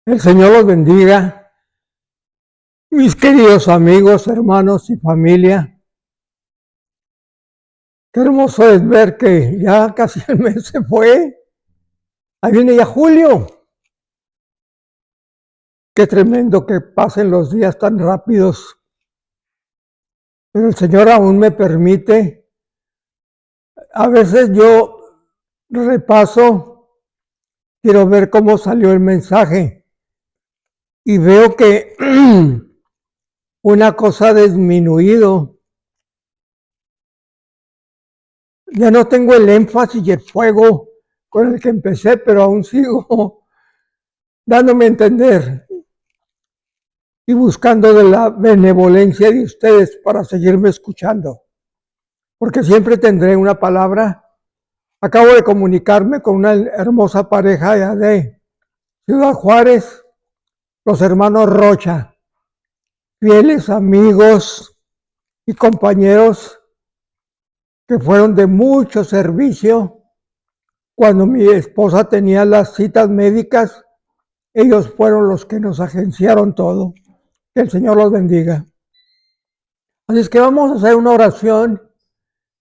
El Señor los bendiga, mis queridos amigos, hermanos y familia. Qué hermoso es ver que ya casi el mes se fue. Ahí viene ya julio. Qué tremendo que pasen los días tan rápidos. Pero el Señor aún me permite. A veces yo repaso, quiero ver cómo salió el mensaje. Y veo que una cosa ha disminuido. Ya no tengo el énfasis y el fuego con el que empecé, pero aún sigo dándome a entender y buscando de la benevolencia de ustedes para seguirme escuchando, porque siempre tendré una palabra. Acabo de comunicarme con una hermosa pareja allá de Ciudad Juárez, los hermanos Rocha, fieles amigos y compañeros que fueron de mucho servicio. Cuando mi esposa tenía las citas médicas, ellos fueron los que nos agenciaron todo. Que el Señor los bendiga. Así es que vamos a hacer una oración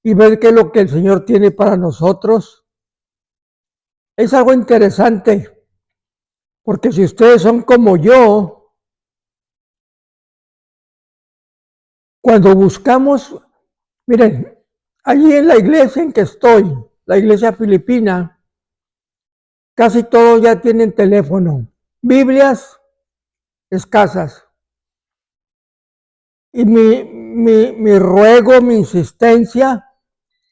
y ver qué es lo que el Señor tiene para nosotros. Es algo interesante, porque si ustedes son como yo, cuando buscamos, miren, allí en la iglesia en que estoy, la iglesia filipina, casi todos ya tienen teléfono, Biblias escasas. Y mi ruego, mi insistencia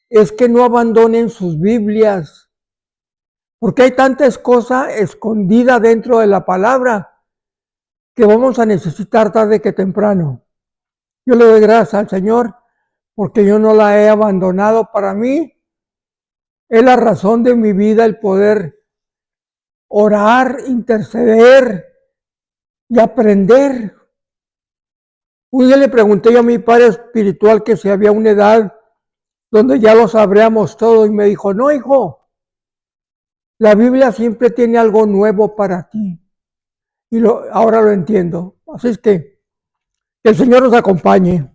es que no abandonen sus Biblias, porque hay tantas cosas escondidas dentro de la palabra que vamos a necesitar tarde que temprano. Yo le doy gracias al Señor porque yo no la he abandonado. Para mí es la razón de mi vida el poder orar, interceder y aprender. Un día le pregunté yo a mi padre espiritual que si había una edad donde ya lo sabríamos todo y me dijo, no, hijo, la Biblia siempre tiene algo nuevo para ti. Y ahora lo entiendo. Así es que el Señor nos acompañe.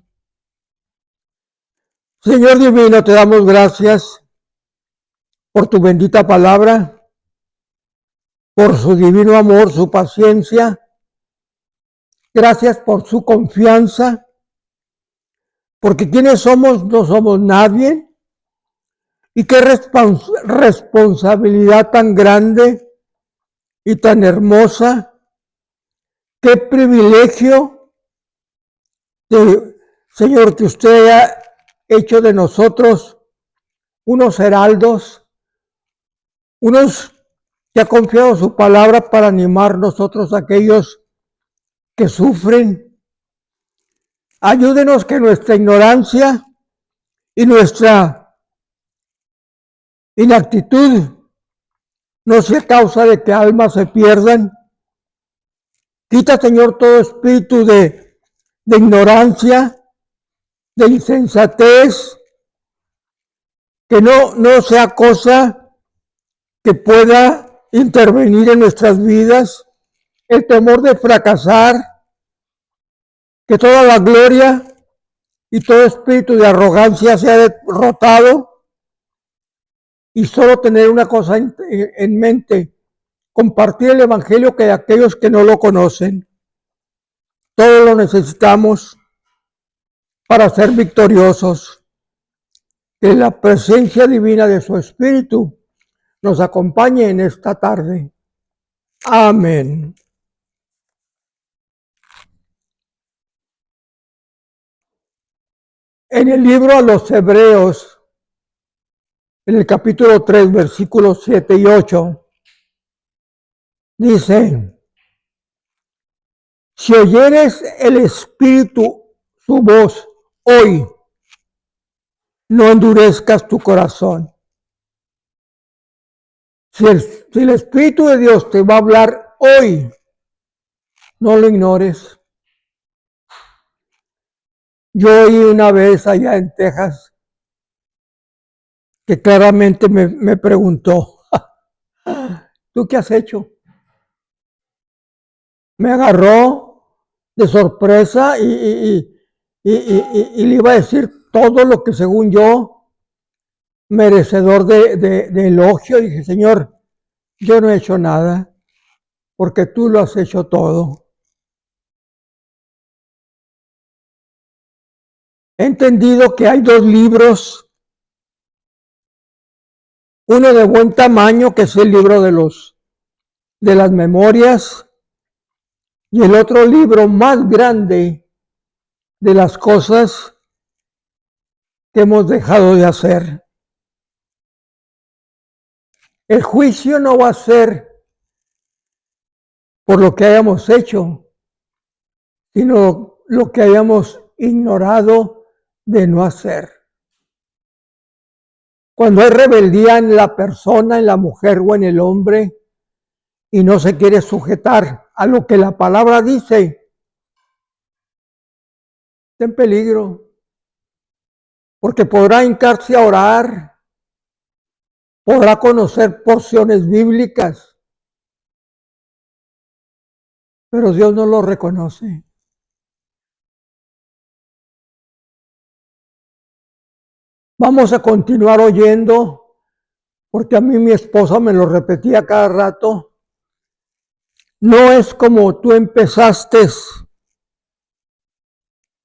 Señor divino, te damos gracias por tu bendita palabra, por su divino amor, su paciencia. Gracias por su confianza, porque quienes somos no somos nadie. Y qué responsabilidad tan grande y tan hermosa. Qué privilegio, Señor, que usted ha hecho de nosotros unos heraldos, unos que ha confiado su palabra para animar nosotros a aquellos que sufren. Ayúdenos que nuestra ignorancia y nuestra inactitud no sea causa de que almas se pierdan. Quita, Señor, todo espíritu de ignorancia, de insensatez, que no sea cosa que pueda intervenir en nuestras vidas, el temor de fracasar, que toda la gloria y todo espíritu de arrogancia sea derrotado y solo tener una cosa en mente, compartir el Evangelio con aquellos que no lo conocen. Todo lo necesitamos para ser victoriosos. Que la presencia divina de su Espíritu nos acompañe en esta tarde. Amén. En el libro a los Hebreos, en el capítulo 3, versículos 7 y 8, dice, si oyeres el Espíritu su voz hoy, no endurezcas tu corazón. Si el Espíritu de Dios te va a hablar hoy, no lo ignores. Yo oí una vez allá en Texas que claramente me preguntó, ¿tú qué has hecho? me agarró de sorpresa y le iba a decir todo lo que según yo, merecedor de elogio. Y dije, Señor, yo no he hecho nada, porque tú lo has hecho todo. He entendido que hay dos libros, uno de buen tamaño, que es el libro de las memorias, y el otro libro más grande de las cosas que hemos dejado de hacer. El juicio no va a ser por lo que hayamos hecho, sino lo que hayamos ignorado de no hacer. Cuando hay rebeldía en la persona, en la mujer o en el hombre, y no se quiere sujetar a lo que la palabra dice, está en peligro, porque podrá hincarse a orar, podrá conocer porciones bíblicas, pero Dios no lo reconoce. Vamos a continuar oyendo, porque a mí mi esposa me lo repetía cada rato. No es como tú empezaste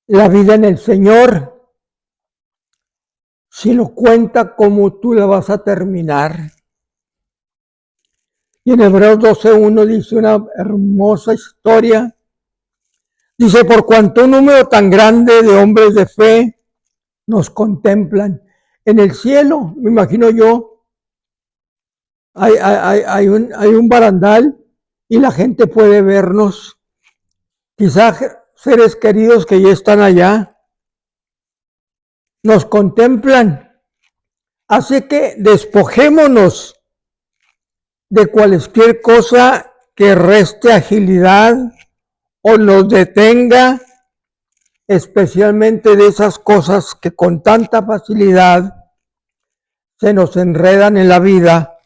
la vida en el Señor, sino cuenta cómo tú la vas a terminar. Y en Hebreos 12:1 dice una hermosa historia. Dice, por cuanto un número tan grande de hombres de fe nos contemplan en el cielo, me imagino yo, hay un barandal y la gente puede vernos, quizás seres queridos que ya están allá, nos contemplan. Así que despojémonos de cualquier cosa que reste agilidad o nos detenga, especialmente de esas cosas que con tanta facilidad se nos enredan en la vida,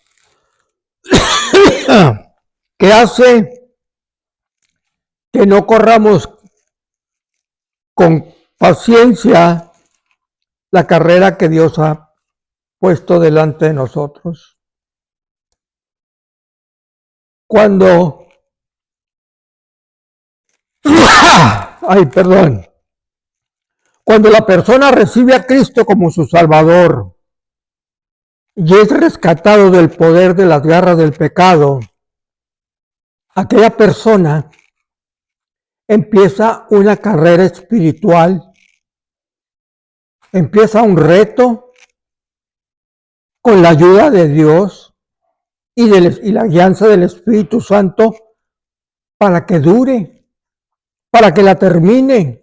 que hace que no corramos con paciencia la carrera que Dios ha puesto delante de nosotros. Cuando cuando la persona recibe a Cristo como su Salvador y es rescatado del poder de las garras del pecado, aquella persona empieza una carrera espiritual, empieza un reto con la ayuda de Dios y la guianza del Espíritu Santo para que dure, para que la termine.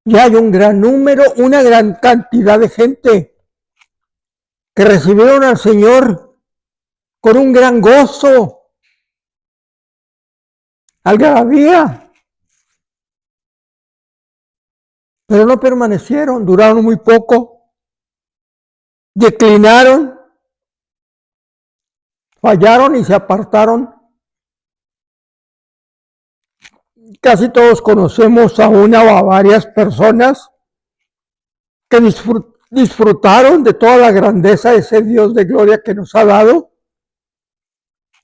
Y hay un gran número, una gran cantidad de gente que recibieron al Señor con un gran gozo, algarabía, pero no permanecieron, duraron muy poco, declinaron, fallaron y se apartaron. Casi todos conocemos a una o a varias personas que disfrutaron de toda la grandeza de ese Dios de gloria que nos ha dado,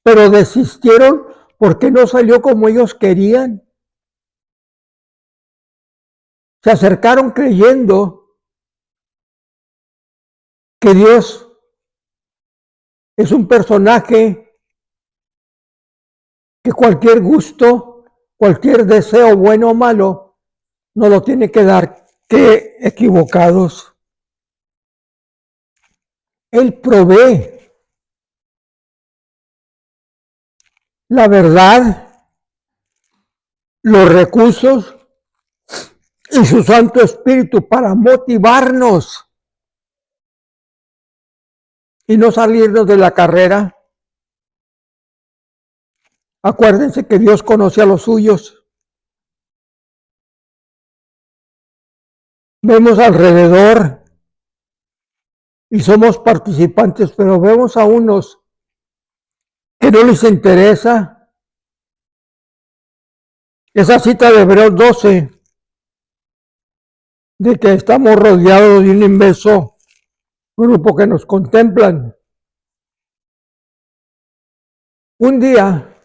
pero desistieron porque no salió como ellos querían. Se acercaron creyendo que Dios es un personaje que cualquier gusto, cualquier deseo bueno o malo, no lo tiene que dar. ¡Qué equivocados! Él provee la verdad, los recursos y su Santo Espíritu para motivarnos y no salirnos de la carrera. Acuérdense que Dios conoce a los suyos. Vemos alrededor y somos participantes, pero vemos a unos que no les interesa esa cita de Hebreos 12, de que estamos rodeados de un inmenso grupo que nos contemplan. Un día,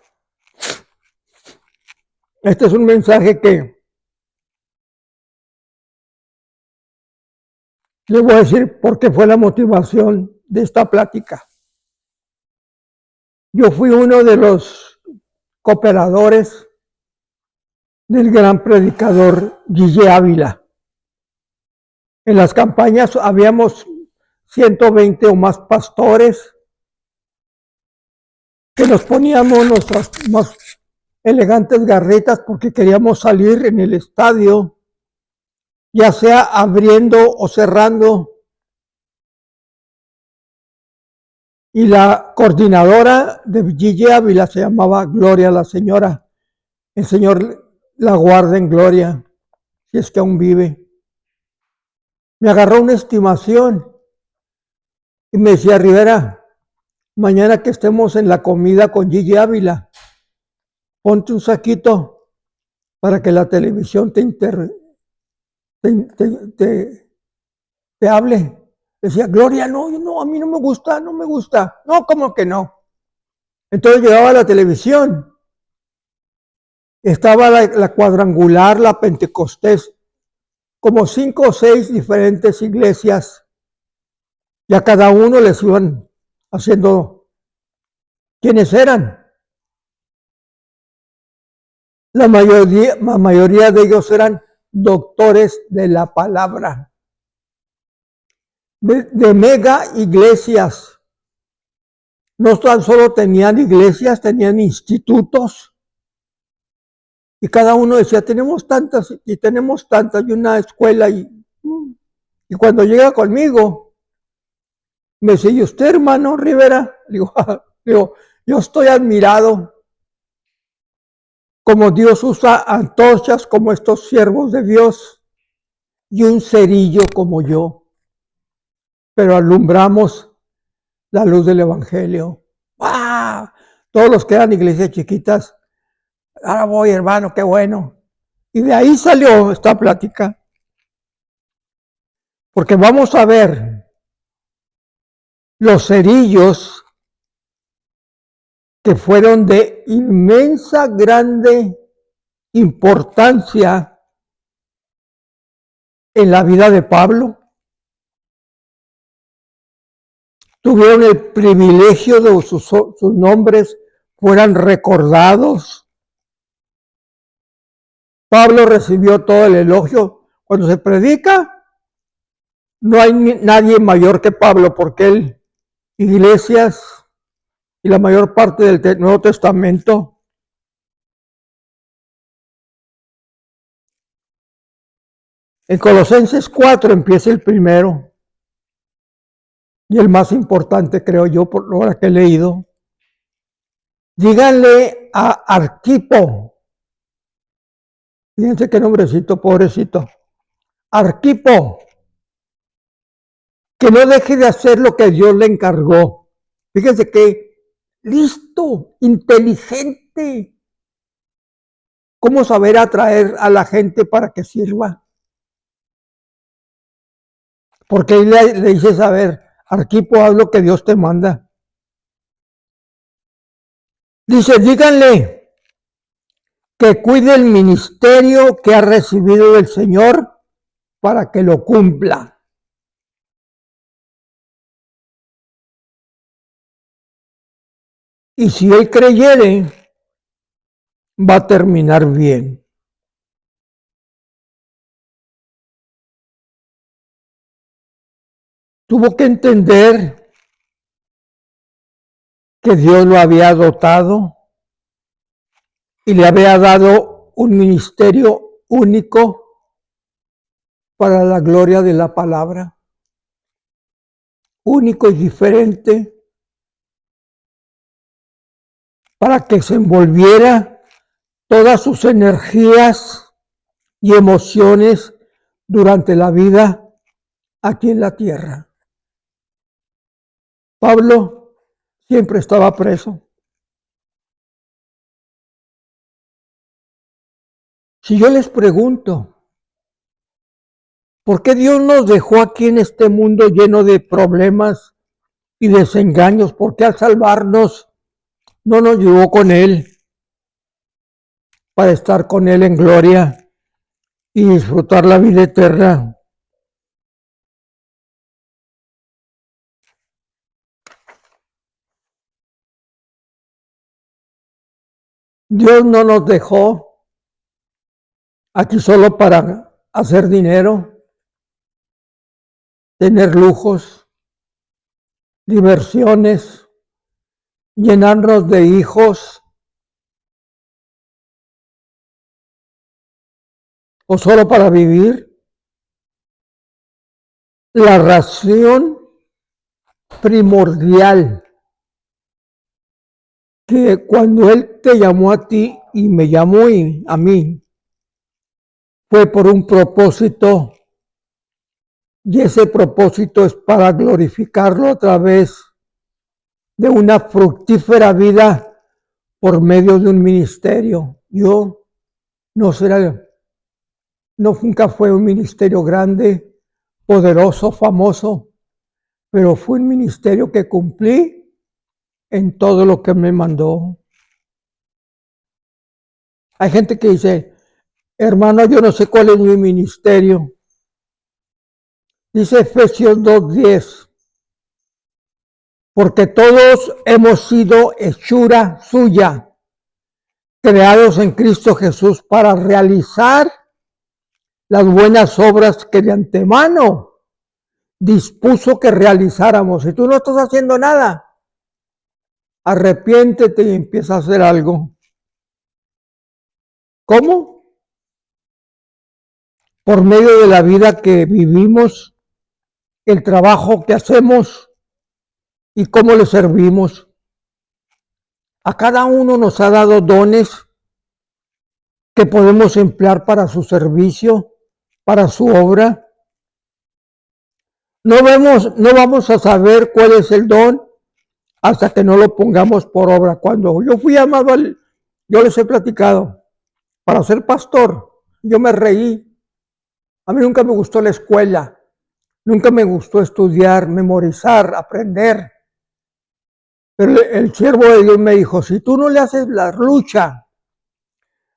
este es un mensaje que les voy a decir por qué fue la motivación de esta plática. Yo fui uno de los cooperadores del gran predicador Gille Ávila. En las campañas habíamos 120 o más pastores que nos poníamos nuestras más elegantes garritas porque queríamos salir en el estadio, ya sea abriendo o cerrando. Y la coordinadora de Gille Ávila se llamaba Gloria la señora. El Señor la guarde en gloria, si es que aún vive. Me agarró una estimación y me decía, Rivera, mañana que estemos en la comida con Gille Ávila, ponte un saquito para que la televisión te hable. Decía, Gloria, no, a mí no me gusta. No, ¿cómo que no? Entonces llegaba a la televisión. Estaba la cuadrangular, la Pentecostés, como 5 o 6 diferentes iglesias, y a cada uno les iban haciendo quiénes eran. La mayoría de ellos eran doctores de la palabra, de mega iglesias. No tan solo tenían iglesias, tenían institutos. Y cada uno decía, tenemos tantas y una escuela. Y cuando llega conmigo, me dice, ¿y usted, hermano Rivera? Digo, yo estoy admirado como Dios usa antorchas como estos siervos de Dios y un cerillo como yo, pero alumbramos la luz del Evangelio. ¡Wow! Todos los que eran iglesias chiquitas, ahora voy, hermano, qué bueno. Y de ahí salió esta plática, porque vamos a ver los cerillos que fueron de inmensa, grande importancia en la vida de Pablo. Tuvieron el privilegio de sus nombres fueran recordados. Pablo recibió todo el elogio. Cuando se predica, no hay nadie mayor que Pablo, porque él, iglesias y la mayor parte del Nuevo Testamento, en Colosenses 4 empieza el primero y el más importante, creo yo, por lo que he leído. Díganle a Arquipo, fíjense qué nombrecito, pobrecito, Arquipo, que no deje de hacer lo que Dios le encargó. Fíjense que listo, inteligente. ¿Cómo saber atraer a la gente para que sirva? Porque ahí le dice saber, Arquipo, haz lo que Dios te manda. Dice, díganle que cuide el ministerio que ha recibido del Señor para que lo cumpla. Y si él creyere, va a terminar bien. Tuvo que entender que Dios lo había dotado y le había dado un ministerio único para la gloria de la palabra, único y diferente, para que se envolviera todas sus energías y emociones durante la vida aquí en la tierra. Pablo siempre estaba preso. Si yo les pregunto, ¿por qué Dios nos dejó aquí en este mundo lleno de problemas y desengaños? ¿Por qué al salvarnos no nos llevó con Él para estar con Él en gloria y disfrutar la vida eterna? Dios no nos dejó aquí solo para hacer dinero, tener lujos, diversiones, llenarnos de hijos, o solo para vivir. La razón primordial que cuando Él te llamó a ti y me llamó a mí, fue por un propósito, y ese propósito es para glorificarlo a través de una fructífera vida por medio de un ministerio. Yo nunca fue un ministerio grande, poderoso, famoso, pero fue un ministerio que cumplí en todo lo que me mandó. Hay gente que dice, hermano, yo no sé cuál es mi ministerio. Dice Efesios 2:10, porque todos hemos sido hechura suya, creados en Cristo Jesús para realizar las buenas obras que de antemano dispuso que realizáramos. Si tú no estás haciendo nada, arrepiéntete y empieza a hacer algo. ¿Cómo? Por medio de la vida que vivimos, el trabajo que hacemos y cómo le servimos. A cada uno nos ha dado dones que podemos emplear para su servicio, para su obra. No vamos a saber cuál es el don hasta que no lo pongamos por obra. Cuando yo fui llamado, yo les he platicado, para ser pastor, yo me reí. A mí nunca me gustó la escuela, nunca me gustó estudiar, memorizar, aprender. Pero el siervo de Dios me dijo, si tú no le haces la lucha,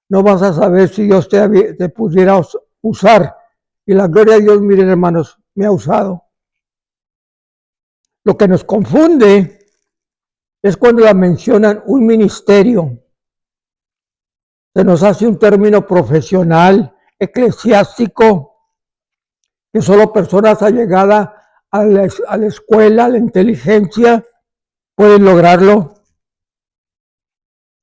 no vas a saber si Dios te pudiera usar. Y la gloria de Dios, miren hermanos, me ha usado. Lo que nos confunde es cuando la mencionan un ministerio. Se nos hace un término profesional, eclesiástico, que solo personas allegadas a la escuela, a la inteligencia, pueden lograrlo.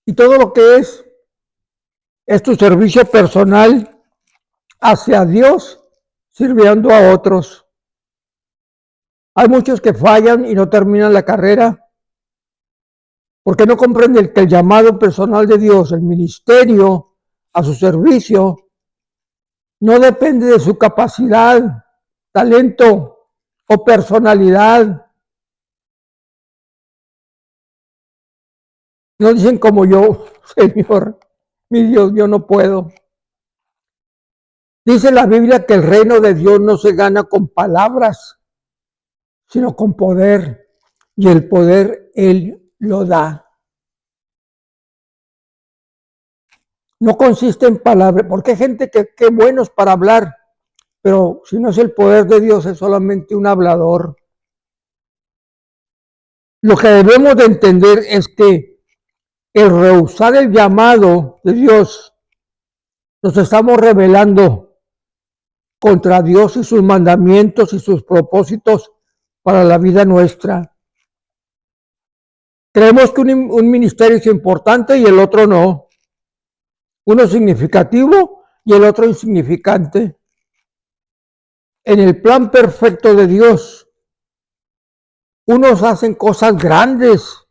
Y todo lo que es tu servicio personal hacia Dios, sirviendo a otros. Hay muchos que fallan y no terminan la carrera porque no comprenden que el llamado personal de Dios, el ministerio a su servicio, no depende de su capacidad, talento o personalidad. No dicen como yo, Señor, mi Dios, yo no puedo. Dice la Biblia que el reino de Dios no se gana con palabras, sino con poder. Y el poder Él lo da. No consiste en palabras, porque hay gente que buenos para hablar, pero si no es el poder de Dios, es solamente un hablador. Lo que debemos de entender es que el rehusar el llamado de Dios, nos estamos rebelando contra Dios y sus mandamientos y sus propósitos para la vida nuestra. Creemos que un ministerio es importante y el otro no. Uno significativo y el otro insignificante. En el plan perfecto de Dios, unos hacen cosas grandes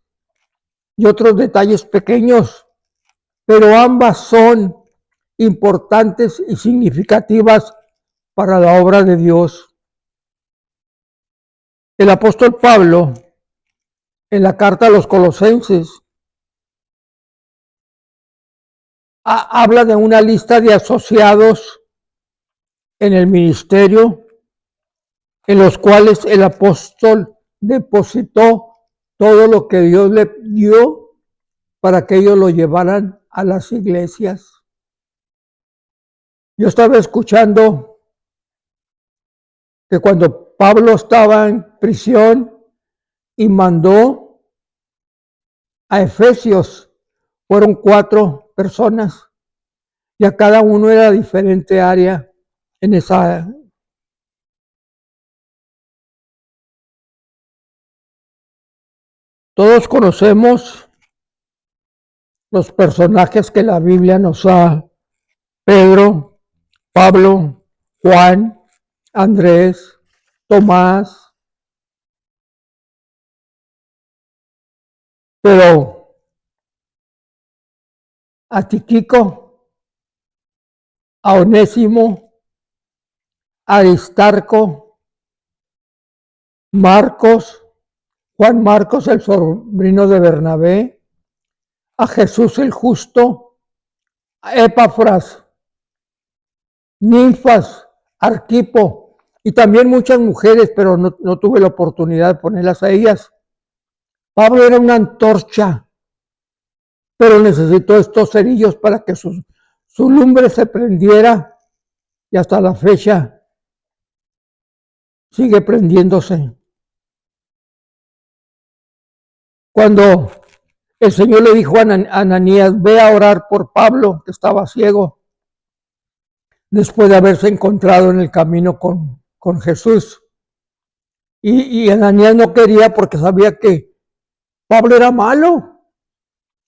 y otros detalles pequeños, pero ambas son importantes y significativas para la obra de Dios. El apóstol Pablo, en la carta a los Colosenses, habla de una lista de asociados en el ministerio, en los cuales el apóstol depositó todo lo que Dios le dio para que ellos lo llevaran a las iglesias. Yo estaba escuchando que cuando Pablo estaba en prisión y mandó a Efesios, fueron 4 personas y a cada uno era diferente área en esa. Todos conocemos los personajes que la Biblia nos da: Pedro, Pablo, Juan, Andrés, Tomás. Pero a Tíquico, a Onésimo, a Aristarco, Marcos, Juan Marcos, el sobrino de Bernabé, a Jesús el justo, a Epafras, Ninfas, Arquipo, y también muchas mujeres, pero no tuve la oportunidad de ponerlas a ellas. Pablo era una antorcha, pero necesitó estos cerillos para que su lumbre se prendiera, y hasta la fecha sigue prendiéndose. Cuando el Señor le dijo a Ananías: ve a orar por Pablo, que estaba ciego, después de haberse encontrado en el camino con Jesús. Y Ananías no quería porque sabía que Pablo era malo.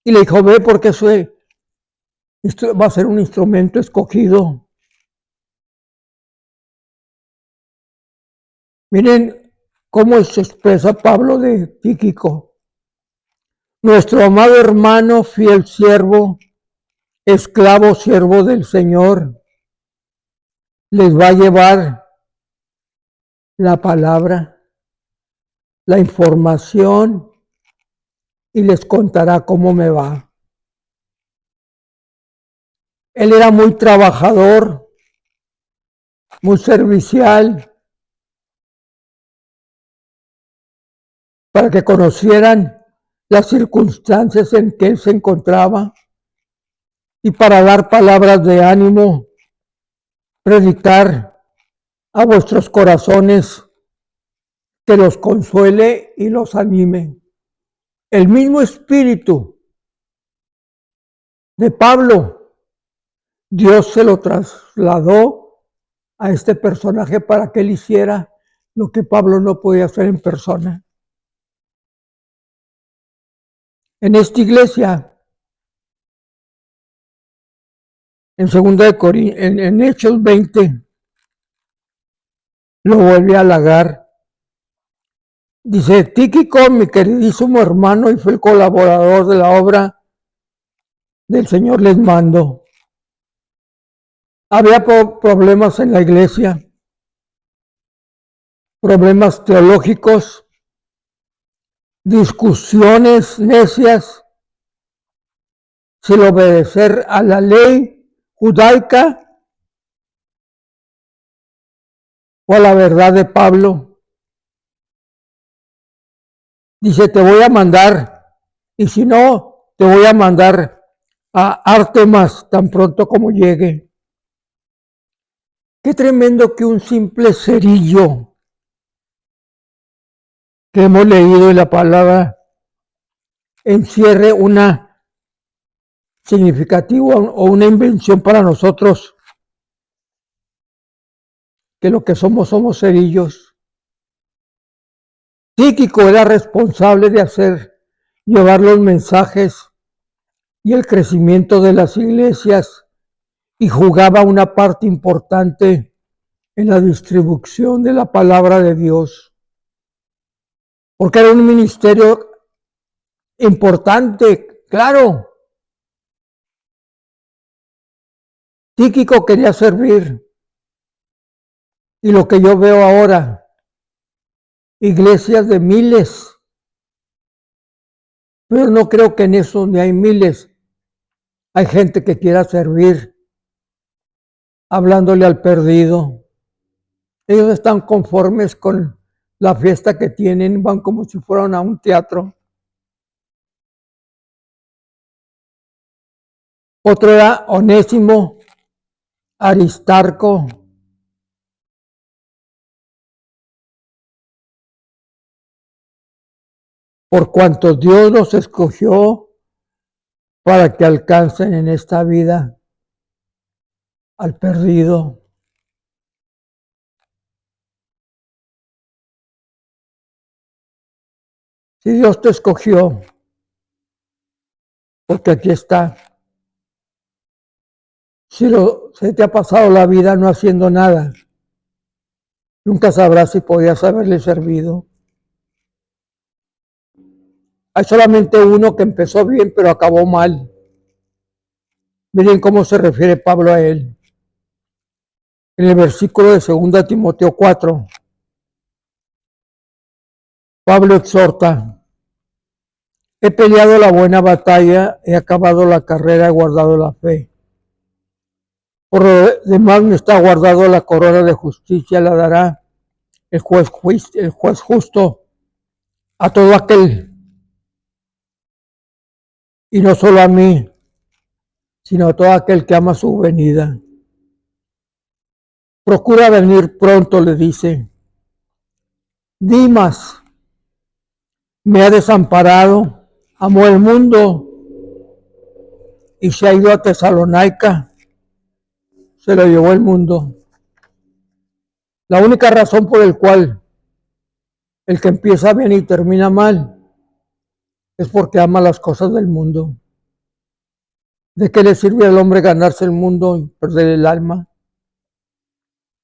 Y le dijo: ve, porque esto va a ser un instrumento escogido. Miren cómo se expresa Pablo de Tíquico: nuestro amado hermano, fiel siervo, esclavo siervo del Señor, les va a llevar la palabra, la información, y les contará cómo me va. Él era muy trabajador, muy servicial, para que conocieran las circunstancias en que él se encontraba y para dar palabras de ánimo, predicar a vuestros corazones, que los consuele y los anime. El mismo espíritu de Pablo, Dios se lo trasladó a este personaje para que él hiciera lo que Pablo no podía hacer en persona. En esta iglesia, en 2 de Corintios, en Hechos 20, lo vuelve a halagar. Dice: Tíquico, mi queridísimo hermano y fiel colaborador de la obra del Señor, les mando. Había problemas en la iglesia, problemas teológicos, discusiones necias, sin obedecer a la ley judaica o a la verdad de Pablo. Dice: te voy a mandar, y si no, te voy a mandar a Artemas tan pronto como llegue. Qué tremendo que un simple cerillo que hemos leído en la palabra encierre una significativa o una invención para nosotros, que lo que somos cerillos. Tíquico era responsable de llevar los mensajes y el crecimiento de las iglesias, y jugaba una parte importante en la distribución de la palabra de Dios, porque era un ministerio importante, claro. Tíquico quería servir, y lo que yo veo ahora, iglesias de miles, pero no creo que en eso donde hay miles Hay gente que quiera servir hablándole al perdido. Ellos están conformes con la fiesta que tienen, van como si fueran a un teatro. Otro era Onésimo, Aristarco. Por cuanto Dios los escogió para que alcancen en esta vida al perdido. Si Dios te escogió, porque aquí está. Si se te ha pasado la vida no haciendo nada, nunca sabrás si podías haberle servido. Hay solamente uno que empezó bien, pero acabó mal. Miren cómo se refiere Pablo a él. En el versículo de 2 Timoteo 4, Pablo exhorta: he peleado la buena batalla, he acabado la carrera, he guardado la fe. Por lo demás me está guardado la corona de justicia, la dará el juez justo a todo aquel, y no solo a mí, sino a todo aquel que ama su venida. Procura venir pronto, le dice. Dimas me ha desamparado, amó el mundo y se ha ido a Tesalónica, se lo llevó el mundo. La única razón por la cual el que empieza bien y termina mal es porque ama las cosas del mundo. ¿De qué le sirve al hombre ganarse el mundo y perder el alma?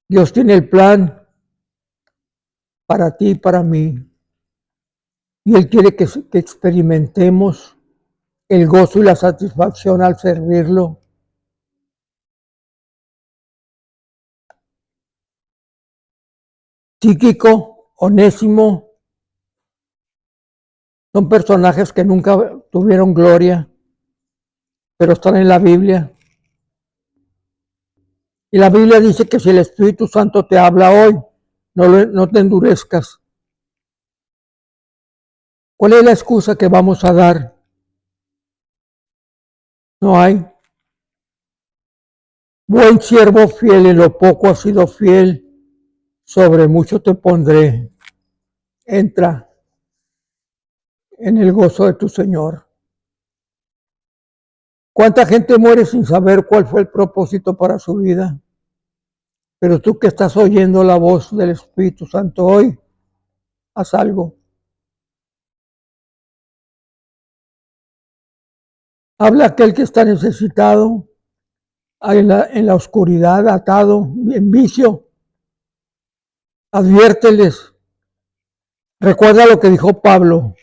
Dios tiene el plan para ti y para mí. Y Él quiere que experimentemos el gozo y la satisfacción al servirlo. Tíquico, Onésimo, son personajes que nunca tuvieron gloria, pero están en la Biblia. Y la Biblia dice que si el Espíritu Santo te habla hoy, no te endurezcas. ¿Cuál es la excusa que vamos a dar? No hay. Buen siervo fiel, en lo poco has sido fiel, sobre mucho te pondré. Entra en el gozo de tu Señor. ¿Cuánta gente muere sin saber cuál fue el propósito para su vida? Pero tú que estás oyendo la voz del Espíritu Santo hoy, haz algo. Habla a aquel que está necesitado, en la oscuridad, atado, en vicio. Adviérteles. Recuerda lo que dijo Pablo.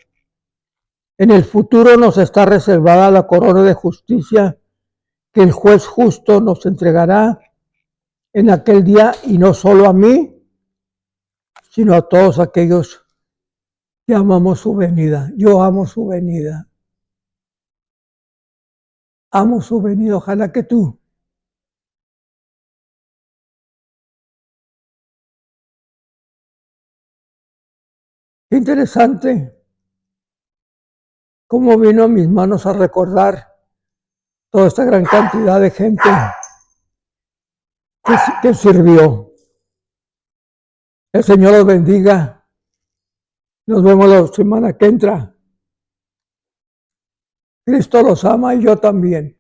En el futuro nos está reservada la corona de justicia que el juez justo nos entregará en aquel día, y no solo a mí, sino a todos aquellos que amamos su venida. Yo amo su venida. Amo su venida. Ojalá que tú. Qué interesante cómo vino a mis manos a recordar toda esta gran cantidad de gente que sirvió. El Señor los bendiga. Nos vemos la semana que entra. Cristo los ama y yo también.